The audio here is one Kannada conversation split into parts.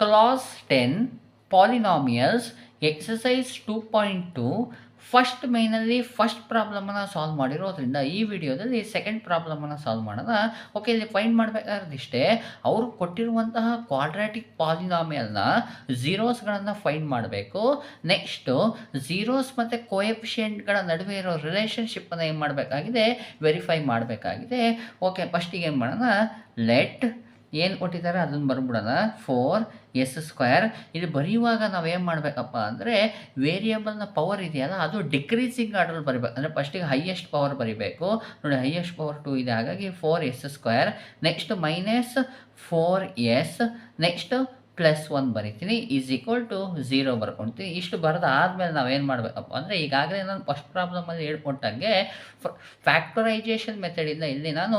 Clause 10 Polynomials Exercise 2.2 ಫಸ್ಟ್ ಮೇನಲ್ಲಿ ಫಸ್ಟ್ ಪ್ರಾಬ್ಲಮನ್ನು ಸಾಲ್ವ್ ಮಾಡಿರೋದ್ರಿಂದ ಈ ವಿಡಿಯೋದಲ್ಲಿ ಸೆಕೆಂಡ್ ಪ್ರಾಬ್ಲಮನ್ನು ಸಾಲ್ವ್ ಮಾಡೋಣ. ಓಕೆ, ಇಲ್ಲಿ ಫೈಂಡ್ ಮಾಡಬೇಕಾದ್ರಿಷ್ಟೇ, ಅವರು ಕೊಟ್ಟಿರುವಂತಹ ಕ್ವಾಡ್ರಾಟಿಕ್ ಪಾಲಿನಾಮಿಯಲ್ನ ಝೀರೋಸ್ಗಳನ್ನು ಫೈಂಡ್ ಮಾಡಬೇಕು. ನೆಕ್ಸ್ಟು ಝೀರೋಸ್ ಮತ್ತು ಕೋಎಫಿಷಿಯೆಂಟ್ಗಳ ನಡುವೆ ಇರೋ ರಿಲೇಷನ್ಶಿಪ್ಪನ್ನು ಏನು ಮಾಡಬೇಕಾಗಿದೆ, ವೆರಿಫೈ ಮಾಡಬೇಕಾಗಿದೆ. ಓಕೆ, ಫಸ್ಟಿಗೆ ಏನು ಮಾಡೋಣ, ಲೆಟ್ ಏನು ಕೊಟ್ಟಿದ್ದಾರೆ ಅದನ್ನು ಬರ್ಬಿಡೋಣ. 4s². ಇದು ಬರೆಯುವಾಗ ನಾವೇನು ಮಾಡಬೇಕಪ್ಪ ಅಂದರೆ, ವೇರಿಯಬಲ್ನ ಪವರ್ ಇದೆಯಲ್ಲ ಅದು ಡಿಕ್ರೀಸಿಂಗ್ ಆರ್ಡರ್ ಬರಿಬೇಕು. ಅಂದರೆ ಫಸ್ಟಿಗೆ ಹೈಯೆಸ್ಟ್ ಪವರ್ ಬರಿಬೇಕು. ನೋಡಿ, ಹೈಯೆಸ್ಟ್ ಪವರ್ 2 ಇದೆ, ಹಾಗಾಗಿ 4s². Next -4s. ನೆಕ್ಸ್ಟ್ +1 ಬರಿತೀನಿ, =0 ಬರ್ಕೊಳ್ತೀನಿ. ಇಷ್ಟು ಬರೆದಾದ್ಮೇಲೆ ನಾವೇನು ಮಾಡಬೇಕಪ್ಪ ಅಂದರೆ, ಈಗಾಗಲೇ ನಾನು ಫಸ್ಟ್ ಪ್ರಾಬ್ಲಮಲ್ಲಿ ಹೇಳ್ಕೊಟ್ಟಂಗೆ ಫ್ಯಾಕ್ಟರೈಜೇಷನ್ ಮೆಥಡಿಂದ ಇಲ್ಲಿ ನಾನು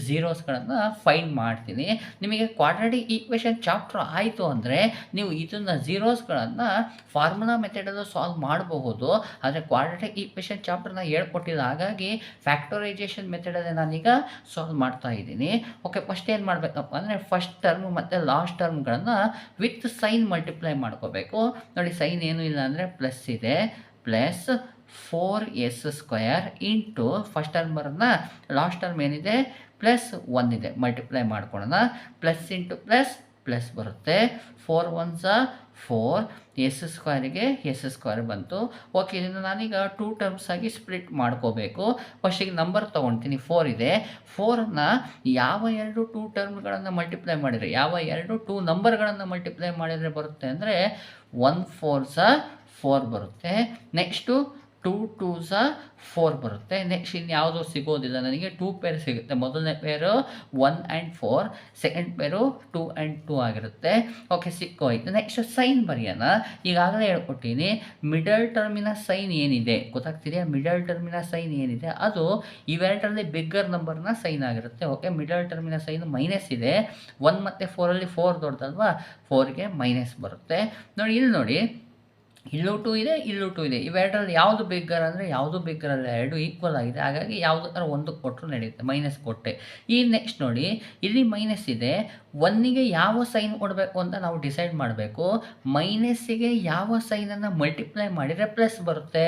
ಝೀರೋಸ್ಗಳನ್ನು ಫೈಂಡ್ ಮಾಡ್ತೀನಿ. ನಿಮಗೆ ಕ್ವಾಡ್ರಾಟಿಕ್ ಈಕ್ವೇಷನ್ ಚಾಪ್ಟರ್ ಆಯಿತು ಅಂದರೆ ನೀವು ಇದನ್ನು ಝೀರೋಸ್ಗಳನ್ನು ಫಾರ್ಮುಲಾ ಮೆಥಡಲ್ಲೂ ಸಾಲ್ವ್ ಮಾಡಬಹುದು. ಆದರೆ ಕ್ವಾಡ್ರಾಟಿಕ್ ಈಕ್ವೇಷನ್ ಚಾಪ್ಟರ್ನ ಹೇಳ್ಕೊಟ್ಟಿಲ್ಲ, ಹಾಗಾಗಿ ಫ್ಯಾಕ್ಟರೈಜೇಷನ್ ಮೆಥಡಲ್ಲೇ ನಾನೀಗ ಸಾಲ್ವ್ ಮಾಡ್ತಾ ಇದ್ದೀನಿ. ಓಕೆ, ಫಸ್ಟ್ ಏನು ಮಾಡಬೇಕಪ್ಪ ಅಂದರೆ, ಫಸ್ಟ್ ಟರ್ಮ್ ಮತ್ತು ಲಾಸ್ಟ್ ಟರ್ಮ್ಗಳನ್ನು ವಿತ್ ಸೈನ್ ಮಲ್ಟಿಪ್ಲೈ ಮಾಡ್ಕೋಬೇಕು. ನೋಡಿ, ಸೈನ್ ಏನೂ ಇಲ್ಲ ಅಂದರೆ ಪ್ಲಸ್ ಇದೆ, plus 4s² into first term ಬರೋಣ, ಲಾಸ್ಟ್ ಟರ್ಮ್ ಏನಿದೆ +1 ಇದೆ, ಮಲ್ಟಿಪ್ಲೈ ಮಾಡ್ಕೊಳ್ಳೋಣ. ಪ್ಲಸ್ ಇಂಟು ಪ್ಲಸ್ ಪ್ಲಸ್ ಬರುತ್ತೆ. 4 1s 4, s²ಗೆ s² ಬಂತು. ಓಕೆ, ಇದನ್ನು ನಾನೀಗ 2 ಟರ್ಮ್ಸ್ ಆಗಿ ಸ್ಪ್ಲಿಟ್ ಮಾಡ್ಕೋಬೇಕು. ಫಸ್ಟಿಗೆ ನಂಬರ್ ತೊಗೊಳ್ತೀನಿ, 4 ಇದೆ. 4ನ್ನು ಯಾವ 2 ಟರ್ಮ್ಗಳನ್ನು ಮಲ್ಟಿಪ್ಲೈ ಮಾಡಿದರೆ, ಯಾವ 2 ನಂಬರ್ಗಳನ್ನು ಮಲ್ಟಿಪ್ಲೈ ಮಾಡಿದರೆ ಬರುತ್ತೆ ಅಂದರೆ 1 4s 4 ಬರುತ್ತೆ. ನೆಕ್ಸ್ಟು 2 2s 4 ಬರುತ್ತೆ. ನೆಕ್ಸ್ಟ್ ಇನ್ಯಾವುದೂ ಸಿಗೋದಿಲ್ಲ ನನಗೆ, 2 ಪೇರ್ ಸಿಗುತ್ತೆ. ಮೊದಲನೇ ಪೇರು 1 and 4, ಸೆಕೆಂಡ್ ಪೇರು 2 and 2 ಆಗಿರುತ್ತೆ. ಓಕೆ, ಸಿಕ್ಕೋಯ್ತು. ನೆಕ್ಸ್ಟ್ ಸೈನ್ ಬರೆಯೋಣ. ಈಗಾಗಲೇ ಹೇಳ್ಕೊಟ್ಟಿನಿ, ಮಿಡಲ್ ಟರ್ಮಿನ ಸೈನ್ ಏನಿದೆ ಗೊತ್ತಾಗ್ತಿದೆಯಾ? ಮಿಡಲ್ ಟರ್ಮಿನ ಸೈನ್ ಏನಿದೆ ಅದು ಇವೆರಡರಲ್ಲಿ ಬಿಗ್ಗರ್ ನಂಬರ್ನ ಸೈನ್ ಆಗಿರುತ್ತೆ. ಓಕೆ, ಮಿಡಲ್ ಟರ್ಮಿನ ಸೈನ್ ಮೈನಸ್ ಇದೆ. 1 ಮತ್ತು 4ಅಲ್ಲಿ 4 ದೊಡ್ಡದಲ್ವಾ, 4ಗೆ ಮೈನಸ್ ಬರುತ್ತೆ. ನೋಡಿ, ಇಲ್ಲಿ ನೋಡಿ, ಇಲ್ಲೂ 2 ಇದೆ, ಇಲ್ಲೂ 2 ಇದೆ. ಇವೆರಡರಲ್ಲಿ ಯಾವುದು ಬಿಗ್ಗರ್ ಅಂದರೆ ಯಾವುದು ಬಿಗ್ಗರ್ ಅಲ್ಲ, ಎರಡು ಈಕ್ವಲ್ ಆಗಿದೆ. ಹಾಗಾಗಿ ಯಾವುದಕ್ಕಾದ್ರೂ ಒಂದು ಕೊಟ್ಟರು ನಡೆಯುತ್ತೆ, ಮೈನಸ್ ಕೊಟ್ಟೆ. ಈ ನೆಕ್ಸ್ಟ್ ನೋಡಿ, ಇಲ್ಲಿ ಮೈನಸ್ ಇದೆ, 1ಗೆ ಯಾವ ಸೈನ್ ಕೊಡಬೇಕು ಅಂತ ನಾವು ಡಿಸೈಡ್ ಮಾಡಬೇಕು. ಮೈನಸ್ಸಿಗೆ ಯಾವ ಸೈನನ್ನು ಮಲ್ಟಿಪ್ಲೈ ಮಾಡಿದರೆ ಪ್ಲಸ್ ಬರುತ್ತೆ,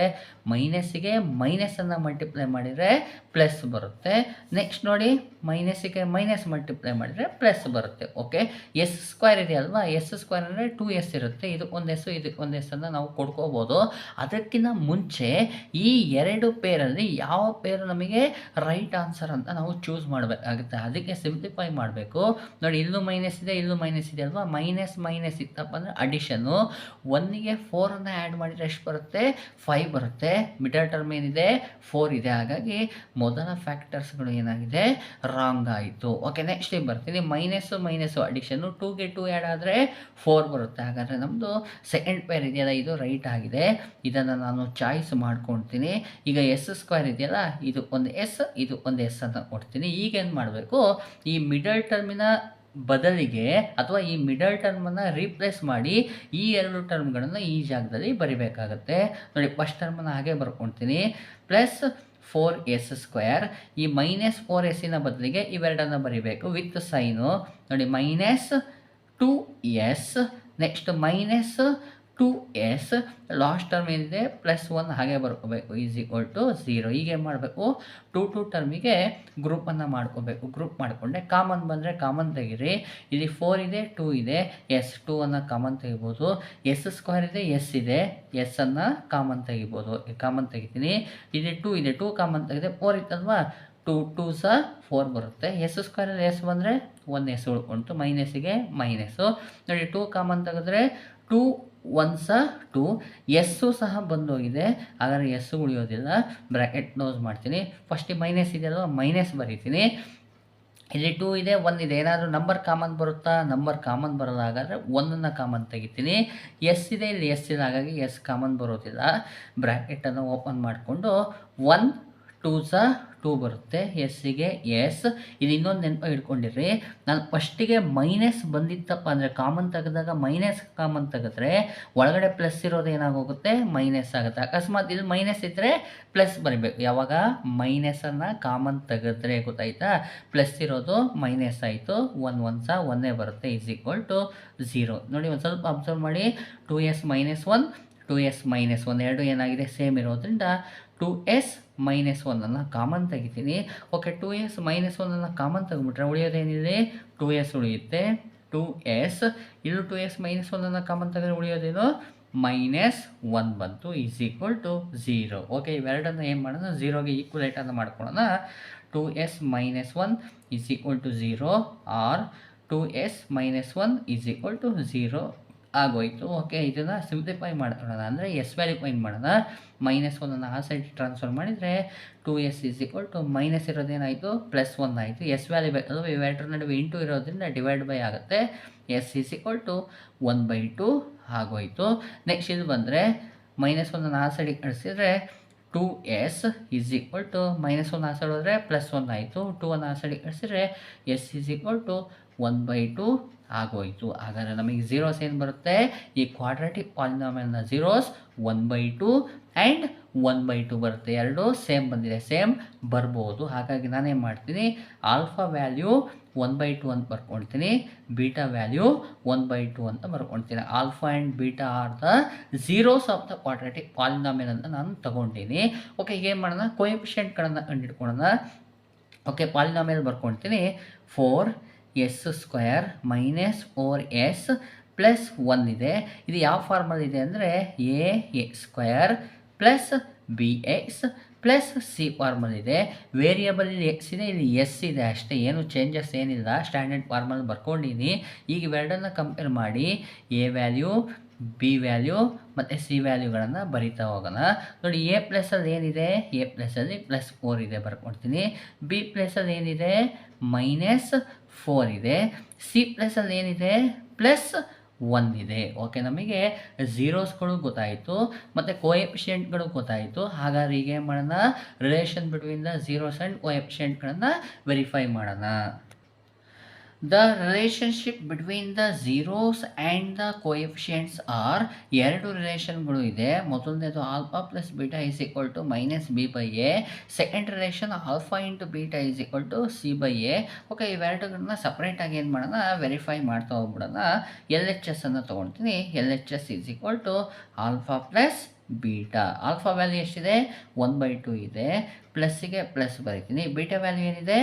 ಮೈನಸ್ಸಿಗೆ ಮೈನಸನ್ನು ಮಲ್ಟಿಪ್ಲೈ ಮಾಡಿದರೆ ಪ್ಲಸ್ ಬರುತ್ತೆ. ನೆಕ್ಸ್ಟ್ ನೋಡಿ, ಮೈನಸ್ಸಿಗೆ ಮೈನಸ್ ಮಲ್ಟಿಪ್ಲೈ ಮಾಡಿದರೆ ಪ್ಲಸ್ ಬರುತ್ತೆ. ಓಕೆ, s² ಇದೆ ಅಲ್ವಾ, s² ಅಂದರೆ 2s ಇರುತ್ತೆ. ಇದಕ್ಕೊಂದು ಎಸ್, ಇದಕ್ಕೊಂದು ಎಸ್ ಅನ್ನು ನಾವು ಕೊಡ್ಕೋಬೋದು. ಅದಕ್ಕಿಂತ ಮುಂಚೆ ಈ 2 ಪೇರಲ್ಲಿ ಯಾವ ಪೇರು ನಮಗೆ ರೈಟ್ ಆನ್ಸರ್ ಅಂತ ನಾವು ಚೂಸ್ ಮಾಡಬೇಕಾಗುತ್ತೆ. ಅದಕ್ಕೆ ಸಿಂಪ್ಲಿಫೈ ಮಾಡಬೇಕು. ನೋಡಿ, ಇಲ್ಲೂ ಮೈನಸ್ ಇದೆ, ಇಲ್ಲೂ ಮೈನಸ್ ಇದೆ ಅಲ್ವಾ, ಮೈನಸ್ ಮೈನಸ್ ಇತ್ತಪ್ಪ ಅಂದರೆ ಅಡಿಷನ್ನು. 1ಗೆ 4ಅನ್ನು ಆ್ಯಡ್ ಮಾಡಿದರೆ ಎಷ್ಟು ಬರುತ್ತೆ, 5 ಬರುತ್ತೆ. ಮಿಡಲ್ ಟರ್ಮ್ ಏನಿದೆ 4 ಇದೆ, ಹಾಗಾಗಿ ಮೊದಲ ಫ್ಯಾಕ್ಟರ್ಸ್ಗಳು ಏನಾಗಿದೆ, ರಾಂಗ್ ಆಯಿತು. ಓಕೆ, ನೆಕ್ಸ್ಟ್ ಬರ್ತೀನಿ, ಮೈನಸ್ಸು ಮೈನಸ್ಸು ಅಡಿಷನ್ನು, 2ಗೆ 2 ಆ್ಯಡ್ ಆದರೆ 4 ಬರುತ್ತೆ. ಹಾಗಾದರೆ ನಮ್ಮದು ಸೆಕೆಂಡ್ ಪೇರ್ ಇದೆಯಲ್ಲ, ಇದು ರೈಟ್ ಆಗಿದೆ. ಇದನ್ನು ನಾನು ಚಾಯ್ಸ್ ಮಾಡ್ಕೊಳ್ತೀನಿ. ಈಗ s² ಇದೆಯಲ್ಲ, ಇದು ಒಂದು ಎಸ್, ಇದು ಒಂದು ಎಸ್ ಅಂತ ಕೊಡ್ತೀನಿ. ಈಗ ಏನು ಮಾಡಬೇಕು, ಈ ಮಿಡಲ್ ಟರ್ಮಿನ ಬದಲಿಗೆ ಅಥವಾ ಈ ಮಿಡಲ್ ಟರ್ಮನ್ನು ರೀಪ್ಲೇಸ್ ಮಾಡಿ ಈ 2 ಟರ್ಮ್ಗಳನ್ನು ಈ ಜಾಗದಲ್ಲಿ ಬರಿಬೇಕಾಗತ್ತೆ. ನೋಡಿ, ಫಸ್ಟ್ ಟರ್ಮನ್ನು ಹಾಗೆ ಬರ್ಕೊಳ್ತೀನಿ, ಪ್ಲಸ್ 4s². ಈ -4s ಬದಲಿಗೆ ಇವೆರಡನ್ನು ಬರಿಬೇಕು ವಿತ್ ಸೈನು. ನೋಡಿ, -2s, next -2s, last term ಏನಿದೆ +1 ಹಾಗೆ ಬರ್ಕೋಬೇಕು, =0. ಈಗ ಏನು ಮಾಡಬೇಕು, 2 ಟರ್ಮಿಗೆ ಗ್ರೂಪನ್ನು ಮಾಡ್ಕೋಬೇಕು. ಗ್ರೂಪ್ ಮಾಡಿಕೊಂಡೆ ಕಾಮನ್ ಬಂದರೆ ಕಾಮನ್ ತೆಗೀರಿ. ಇಲ್ಲಿ 4 ಇದೆ, 2 ಇದೆ, ಎಸ್ 2ಅನ್ನು ಕಾಮನ್ ತೆಗಿಬೋದು. s² ಇದೆ, ಎಸ್ ಇದೆ, ಎಸ್ ಅನ್ನು ಕಾಮನ್ ತೆಗಿಬೋದು. ಕಾಮನ್ ತೆಗಿತೀನಿ. ಇಲ್ಲಿ 2 ಇದೆ, 2 ಕಾಮನ್ ತೆಗೆದೆ, 4 ಇತ್ತಲ್ವಾ, 2 2s 4 ಬರುತ್ತೆ. s² ಎಸ್ ಬಂದರೆ 1 ಎಸ್ ಉಳ್ಕೊಂತು, ಮೈನಸ್ಸಿಗೆ ಮೈನಸ್ಸು. ನೋಡಿ, 2 ಕಾಮನ್ ತೆಗೆದ್ರೆ 2 1s 2, ಎಸ್ಸು ಸಹ ಬಂದೋಗಿದೆ, ಹಾಗಾದರೆ ಎಸ್ಸು ಉಳಿಯೋದಿಲ್ಲ. ಬ್ರ್ಯಾಕೆಟ್ ಕ್ಲೋಸ್ ಮಾಡ್ತೀನಿ. ಫಸ್ಟಿಗೆ ಮೈನಸ್ ಇದೆಯಲ್ವ, ಮೈನಸ್ ಬರೀತೀನಿ. ಇಲ್ಲಿ 2 ಇದೆ, 1 ಇದೆ, ಏನಾದರೂ ನಂಬರ್ ಕಾಮನ್ ಬರುತ್ತಾ, ನಂಬರ್ ಕಾಮನ್ ಬರೋಲ್ಲ. ಹಾಗಾದರೆ 1ಅನ್ನು ಕಾಮನ್ ತೆಗಿತೀನಿ. ಎಸ್ ಇದೆ, ಇಲ್ಲಿ ಎಸ್ ಇದೆ, ಹಾಗಾಗಿ ಎಸ್ ಕಾಮನ್ ಬರೋದಿಲ್ಲ. ಬ್ರ್ಯಾಕೆಟನ್ನು ಓಪನ್ ಮಾಡಿಕೊಂಡು 1 2s 2 ಬರುತ್ತೆ. ಎಸ್ಸಿಗೆ ಎಸ್. ಇದು ಇನ್ನೊಂದು ನೆನಪಾಗಿ ಇಟ್ಕೊಂಡಿರ್ರಿ, ನಾನು ಫಸ್ಟಿಗೆ ಮೈನಸ್ ಬಂದಿತ್ತಪ್ಪ ಅಂದರೆ ಕಾಮನ್ ತೆಗೆದಾಗ ಮೈನಸ್ ಕಾಮನ್ ತೆಗೆದ್ರೆ ಒಳಗಡೆ ಪ್ಲಸ್ ಇರೋದು ಏನಾಗೋಗುತ್ತೆ, ಮೈನಸ್ ಆಗುತ್ತೆ. ಅಕಸ್ಮಾತ್ ಇದು ಮೈನಸ್ ಇದ್ದರೆ ಪ್ಲಸ್ ಬರಬೇಕು. ಯಾವಾಗ ಮೈನಸನ್ನು ಕಾಮನ್ ತೆಗೆದ್ರೆ ಗೊತ್ತಾಯ್ತಾ, ಪ್ಲಸ್ ಇರೋದು ಮೈನಸ್ ಆಯಿತು, 1 1 ಒಂದೇ ಬರುತ್ತೆ, ಈಸ್ ಈಕ್ವಲ್ ಟು 0. ನೋಡಿ ಒಂದು ಸ್ವಲ್ಪ ಅಬ್ಸರ್ವ್ ಮಾಡಿ, 2s - 1 2s - 1 ಎರಡು ಏನಾಗಿದೆ, ಸೇಮ್ ಇರೋದ್ರಿಂದ 2s - 1 ಕಾಮನ್ ತೆಗಿತೀನಿ. ಓಕೆ, 2s - 1 ಕಾಮನ್ ತೆಗೆದ್ಬಿಟ್ರೆ ಉಳಿಯೋದೇನಿದೆ, 2s ಉಳಿಯುತ್ತೆ. 2s ಇದು 2s - 1 ಕಾಮನ್ ತೆಗೆದ್ರೆ ಉಳಿಯೋದೇನು, -1 ಬಂತು, ಈಸ್ ಈಕ್ವಲ್ ಟು 0. ಓಕೆ, ಇವೆರಡನ್ನು ಏನು ಮಾಡೋಣ, 0ಗೆ ಈಕ್ವಲೇಟನ್ನು ಮಾಡ್ಕೊಳ್ಳೋಣ. 2s - 1 is equal to 0 or 2s - 1 is equal to 0 ಆಗೋಯಿತು. ಓಕೆ, ಇದನ್ನು ಸಿಂಪ್ಲಿಫೈ ಮಾಡ್ಕೊಳ್ಳೋಣ, ಅಂದರೆ ಎಸ್ ವ್ಯಾಲ್ಯೂ ಫೈಂಡ್ ಮಾಡೋಣ. -1 ಆ ಸೈಡ್ ಟ್ರಾನ್ಸ್ಫರ್ ಮಾಡಿದರೆ 2s is equal to minus ಇರೋದೇನಾಯಿತು, +1 ಆಯಿತು. ಎಸ್ ವ್ಯಾಲ್ಯೂ ಬೇಕಲ್ವ, ಇವೆರಡರ ನಡುವೆ ಇಂಟು ಇರೋದ್ರಿಂದ ಡಿವೈಡ್ ಬೈ ಆಗುತ್ತೆ. ಎಸ್ ಈಸ್ ಈಕ್ವಲ್ ಟು 1/2 ಆಗೋಯಿತು. ನೆಕ್ಸ್ಟ್ ಇದು ಬಂದರೆ -1 ಆ ಸೈಡಿಗೆ ಕಳಿಸಿದರೆ 2s ಈಸ್ ಈಕ್ವಲ್ ಟು -1 ಆ ಸೈಡ್ ಹೋದರೆ +1 ಆಯಿತು. 2 ಆ ಸೈಡಿಗೆ ಕಳಿಸಿದರೆ ಎಸ್ ಈಸ್ ಈಕ್ವಲ್ ಟು 1/2 ಆಗೋಯಿತು. ಹಾಗಾದರೆ ನಮಗೆ ಝೀರೋಸ್ ಏನು ಬರುತ್ತೆ, ಈ ಕ್ವಾಡ್ರಾಟಿಕ್ ಪಾಲಿನಾಮಿಯಲ್ನ ಝೀರೋಸ್ 1/2 ಆ್ಯಂಡ್ 1/2 ಬರುತ್ತೆ. ಎರಡು ಸೇಮ್ ಬಂದಿದೆ, ಸೇಮ್ ಬರ್ಬೋದು. ಹಾಗಾಗಿ ನಾನೇನು ಮಾಡ್ತೀನಿ, ಆಲ್ಫಾ ವ್ಯಾಲ್ಯೂ 1/2 ಅಂತ ಬರ್ಕೊಳ್ತೀನಿ, ಬೀಟಾ ವ್ಯಾಲ್ಯೂ 1/2 ಅಂತ ಬರ್ಕೊಳ್ತೀನಿ. Alpha and beta are the zeros of the quadratic polynomial ಅಂತ ನಾನು ತಗೊಂಡಿನಿ. ಓಕೆ, ಈಗ ಏನು ಮಾಡೋಣ, ಕೋಎಫಿಷಿಯೆಂಟ್ಗಳನ್ನು ಕಂಡುಹಿಡ್ಕೊಳ್ಳೋಣ. Okay, polynomial ಬರ್ಕೊಳ್ತೀನಿ. 4s² - 4s + 1 ಇದೆ. ಇದು ಯಾವ ಫಾರ್ಮಲ್ ಇದೆ ಅಂದರೆ ax² + bx + c ಫಾರ್ಮಲ್ ಇದೆ. ವೇರಿಯಬಲ್ ಇಲ್ಲಿ ಎಕ್ಸ್ ಇದೆ, ಇಲ್ಲಿ ಎಸ್ ಇದೆ ಅಷ್ಟೇ, ಏನು ಚೇಂಜಸ್ ಏನಿಲ್ಲ. ಸ್ಟ್ಯಾಂಡರ್ಡ್ ಫಾರ್ಮಲ್ ಬರ್ಕೊಂಡಿನಿ. ಈಗ ಇವೆರಡನ್ನು ಕಂಪೇರ್ ಮಾಡಿ ಎ ವ್ಯಾಲ್ಯೂ, ಬಿ ವ್ಯಾಲ್ಯೂ ಮತ್ತು ಸಿ ವ್ಯಾಲ್ಯೂಗಳನ್ನು ಬರಿತಾ ಹೋಗೋಣ. ನೋಡಿ, ಎ ಪ್ಲಸಲ್ಲಿ ಏನಿದೆ, ಎ ಪ್ಲಸಲ್ಲಿ +4 ಇದೆ, ಬರ್ಕೊಳ್ತೀನಿ. ಬಿ ಪ್ಲಸಲ್ಲಿ ಏನಿದೆ, -4 ಇದೆ. ಸಿ ಪ್ಲಸಲ್ಲಿ ಏನಿದೆ, +1 ಇದೆ. ಓಕೆ, ನಮಗೆ ಝೀರೋಸ್ಗಳು ಗೊತ್ತಾಯಿತು ಮತ್ತು ಕೋಎಫಿಷಿಯೆಂಟ್ಗಳು ಗೊತ್ತಾಯಿತು. ಹಾಗಾದ್ರೆ ಈಗ ಏನು ಮಾಡೋಣ, relation between the zeros and ಕೋಎಫಿಷಿಯೆಂಟ್ಗಳನ್ನು ವೆರಿಫೈ ಮಾಡೋಣ. The relationship between the zeros and the coefficients are ಎರಡು ರಿಲೇಷನ್ಗಳು ಇದೆ. ಮೊದಲನೇದು alpha plus beta is equal to -b/a. Second relation alpha into beta is equal to c/a. Okay, ಇವೆರಡುಗಳನ್ನ ಸಪ್ರೇಟಾಗಿ ಏನು ಮಾಡೋಣ, ವೆರಿಫೈ ಮಾಡ್ತಾ ಹೋಗ್ಬಿಡೋಣ. LHS ಅನ್ನು ತೊಗೊಳ್ತೀನಿ. LHS is equal to alpha plus beta. Alpha value ಎಷ್ಟಿದೆ, 1/2 ಇದೆ. ಪ್ಲಸ್ಸಿಗೆ ಪ್ಲಸ್ ಬರೀತೀನಿ. ಬೀಟಾ ವ್ಯಾಲ್ಯೂ ಏನಿದೆ,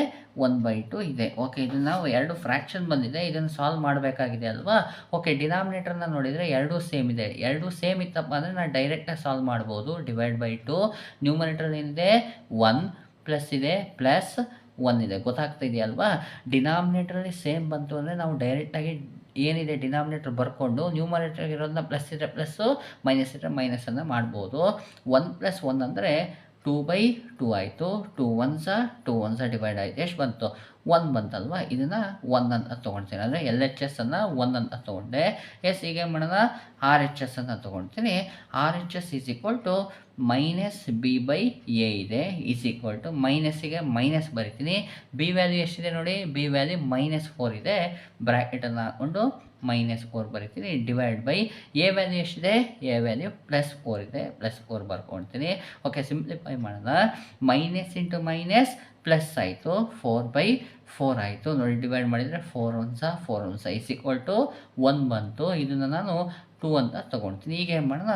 1/2 ಇದೆ. ಓಕೆ, ಇದು ನಾವು ಎರಡು ಫ್ರ್ಯಾಕ್ಷನ್ ಬಂದಿದೆ, ಇದನ್ನು ಸಾಲ್ವ್ ಮಾಡಬೇಕಾಗಿದೆ ಅಲ್ವಾ. ಓಕೆ, ಡಿನಾಮಿನೇಟರ್ನ ನೋಡಿದರೆ ಎರಡೂ ಸೇಮ್ ಇದೆ. ಎರಡೂ ಸೇಮ್ ಇತ್ತಪ್ಪ ಅಂದರೆ ನಾನು ಡೈರೆಕ್ಟಾಗಿ ಸಾಲ್ವ್ ಮಾಡ್ಬೋದು, /2. ನ್ಯೂಮರೇಟರ್ ಏನಿದೆ, 1 ಪ್ಲಸ್ ಇದೆ, +1 ಇದೆ. ಗೊತ್ತಾಗ್ತಾ ಇದೆಯಲ್ವಾ. ಡಿನಾಮಿನೇಟರಲ್ಲಿ ಸೇಮ್ ಬಂತು ಅಂದರೆ ನಾವು ಡೈರೆಕ್ಟಾಗಿ ಏನಿದೆ ಡಿನಾಮಿನೇಟರ್ ಬರ್ಕೊಂಡು ನ್ಯೂಮರೇಟರ್ ಇರೋದನ್ನ ಪ್ಲಸ್ ಇದ್ದರೆ ಪ್ಲಸ್ಸು, ಮೈನಸ್ ಇದ್ದರೆ ಮೈನಸನ್ನು ಮಾಡ್ಬೋದು. 1 + 1 ಅಂದರೆ 2/2 ಆಯಿತು. 2 1 ಡಿವೈಡ್ ಆಯಿತು. ಎಷ್ಟು ಬಂತು, 1 ಬಂತಲ್ವಾ. ಇದನ್ನು 1 ಅಂತ ತೊಗೊಳ್ತೀನಿ, ಅಂದರೆ LHS ಅನ್ನು 1 ಅಂತ ತೊಗೊಂಡೆ. ಎಸ್, ಈಗ ಏನು ಮಾಡೋಣ, RHS ಅನ್ನು ತೊಗೊಳ್ತೀನಿ. RHS is equal to -b/a ಇದೆ, ಈಸ್ ಈಕ್ವಲ್ ಟು ಮೈನಸ್ಸಿಗೆ ಮೈನಸ್ ಬರಿತೀನಿ. ಬಿ ವ್ಯಾಲ್ಯೂ ಎಷ್ಟಿದೆ ನೋಡಿ, ಬಿ ವ್ಯಾಲ್ಯೂ -4 ಇದೆ. ಬ್ರ್ಯಾಕೆಟನ್ನು ಹಾಕ್ಕೊಂಡು -4 ಬರಿತೀನಿ, ಡಿವೈಡ್ ಬೈ ಎ ವ್ಯಾಲ್ಯೂ ಎಷ್ಟಿದೆ, ಎ ವ್ಯಾಲ್ಯೂ +4 ಇದೆ, +4 ಬರ್ಕೊಳ್ತೀನಿ. ಓಕೆ, ಸಿಂಪ್ಲಿಫೈ ಮಾಡೋಣ. ಮೈನಸ್ ಇಂಟು ಮೈನಸ್ ಪ್ಲಸ್ ಆಯಿತು, 4/4 ಆಯಿತು. ನೋಡಿ, ಡಿವೈಡ್ ಮಾಡಿದರೆ 4 1 4 1 ಈಸ್ ಈಕ್ವಲ್ ಟು 1 ಬಂತು. ಇದನ್ನು ನಾನು 2 ಅಂತ ತೊಗೊಳ್ತೀನಿ. ಈಗ ಏನು ಮಾಡೋಣ,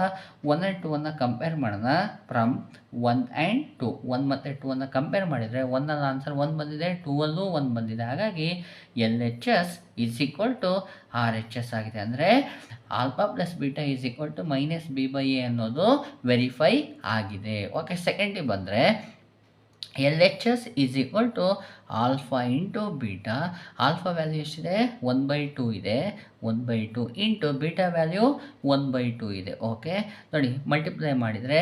1 and 2 ಅನ್ನು ಕಂಪೇರ್ ಮಾಡೋಣ. ಫ್ರಮ್ 1 and 2, 1 ಮತ್ತು 2 ಅನ್ನು ಕಂಪೇರ್ ಮಾಡಿದರೆ 1 ಆನ್ಸರ್ 1 ಬಂದಿದೆ, 2ಅಲ್ಲೂ 1 ಬಂದಿದೆ. ಹಾಗಾಗಿ LHS is equal to RHS ಆಗಿದೆ. ಅಂದರೆ alpha plus beta is equal to -b/a ಅನ್ನೋದು ವೆರಿಫೈ ಆಗಿದೆ. ಓಕೆ, ಸೆಕೆಂಡಿಗೆ ಬಂದರೆ LHS is equal to alpha into beta. Alpha value ಎಷ್ಟಿದೆ, 1/2 ಇದೆ. 1/2 ಇಂಟು ಬೀಟಾ ವ್ಯಾಲ್ಯೂ 1/2 ಇದೆ. ಓಕೆ, ನೋಡಿ, ಮಲ್ಟಿಪ್ಲೈ ಮಾಡಿದರೆ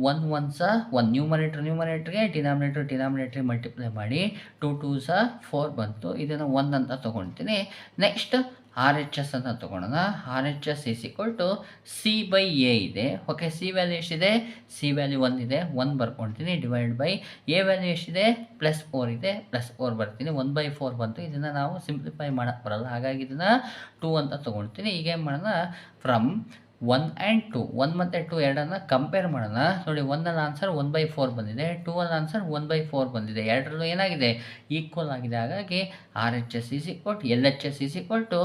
1 1 1 ನ್ಯೂಮರೇಟ್ರಿಗೆ ಡಿನಾಮಿನೇಟ್ರಿಗೆ ಮಲ್ಟಿಪ್ಲೈ ಮಾಡಿ 2 2 4 ಬಂತು. ಇದನ್ನು 1 ಅಂತ ತೊಗೊಳ್ತೀನಿ. ನೆಕ್ಸ್ಟ್ ಆರ್ ಎಚ್ ಎಸ್ ಅಂತ ತೊಗೊಳೋಣ. R H S is equal to C by A ಇದೆ. ಓಕೆ, ಸಿ ವ್ಯಾಲ್ಯೂ ಎಷ್ಟಿದೆ? ಸಿ ವ್ಯಾಲ್ಯೂ 1 ಇದೆ, 1 ಬರ್ಕೊಳ್ತೀನಿ. ಡಿವೈಡ್ ಬೈ ಎ ವ್ಯಾಲ್ಯೂ ಎಷ್ಟಿದೆ? +4 ಇದೆ, +4 ಬರ್ತೀನಿ. 1/4 ಬಂತು. ಇದನ್ನು ನಾವು ಸಿಂಪ್ಲಿಫೈ ಮಾಡೋಕ್ಕೆ ಬರಲ್ಲ, ಹಾಗಾಗಿ ಇದನ್ನು 2 ಅಂತ ತೊಗೊಳ್ತೀನಿ. ಈಗ ಏನು ಮಾಡೋಣ, ಫ್ರಮ್ 1 ಆ್ಯಂಡ್ 2, 1 ಮತ್ತು 2 ಎರಡನ್ನು ಕಂಪೇರ್ ಮಾಡೋಣ. ನೋಡಿ, 1ನಲ್ಲಿ ಆನ್ಸರ್ 1/4 ಬಂದಿದೆ, 2ಅಲ್ಲಿ ಆನ್ಸರ್ 1/4 ಬಂದಿದೆ. ಎರಡರಲ್ಲೂ ಏನಾಗಿದೆ? ಈಕ್ವಲ್ ಆಗಿದೆ. ಹಾಗಾಗಿ R H S is equal to L H S is equal to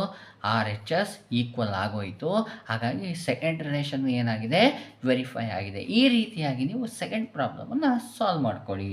R H S equal ಆಗೋಯಿತು. ಹಾಗಾಗಿ ಸೆಕೆಂಡ್ ರಿಲೇಷನ್ ಏನಾಗಿದೆ? ವೆರಿಫೈ ಆಗಿದೆ. ಈ ರೀತಿಯಾಗಿ ನೀವು ಸೆಕೆಂಡ್ ಪ್ರಾಬ್ಲಮನ್ನು ಸಾಲ್ವ್ ಮಾಡ್ಕೊಳ್ಳಿ.